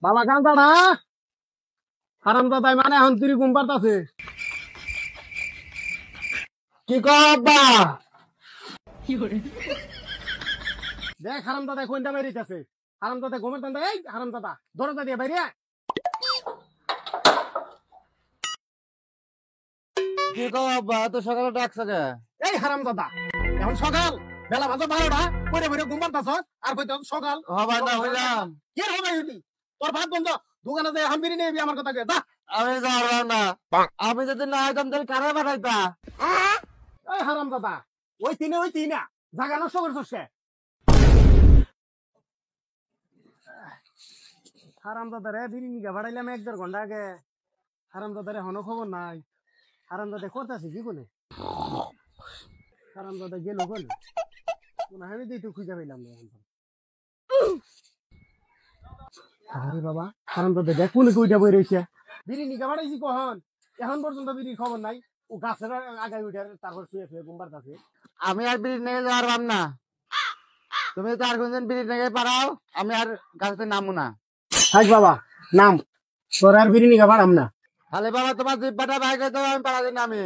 বাবা কান্দাটা হারাম দাদাই মানে এখন তুই ঘুম পারতাছে কি কবা দেখ হারাম দাদা কোনটা বেরিয়েছে হারাম দাদা ঘুমের দান্দা এই হারাম দাদা দরজা দিয়ে বাইরে কি কবা তো সকালে ডাকছে কে এই হারাম দাদা এখন সকাল বেলা বাজে 12টা পরে পরে ঘুম পারতাছ আর কইতে সকাল হবার না হইলাম কি হবে হইলি তোর ভাত বন্ধ দোকানে যাই হাম বিরি নেবি আমার কথা কে যা আমি যাবো না আমি যদি না হইতাম তাহলে কারে পাঠাইতা এই হারাম দাদা ওই তিনা জাগা নষ্ট করছিস কে হারাম দাদা রে বিরি নিগা বাড়াইলাম 1-1.5 ঘন্টা আগে হারাম দাদা রে হনো খবর নাই হারাম দাদা করতেছে কি কোনে হারাম দাদা গেল কোনে কোন আমি দিই তো খুঁজে পাইলাম না এখন আরে বাবা হারাম দাদা দেখ কোনে কইটা বই রইছে বিরি নিগা বাড়াইছি কখন এখন পর্যন্ত বিরির খবর নাই ও গাছের আগায় উঠে তারপর শুয়ে শুয়ে ঘুম পারতাছে আমি আর বিড়ি নিয়ে যাওয়ার না তুমি তো আর কোনদিন বিড়ি নিয়ে পারাও আমি আর গাছতে নামু না থাক বাবা নাম তোর আর বিরি নিগা বাড়াম না তাহলে বাবা তোমার জিব্বাটা বাইকে তো আমি পাড়া দিন আমি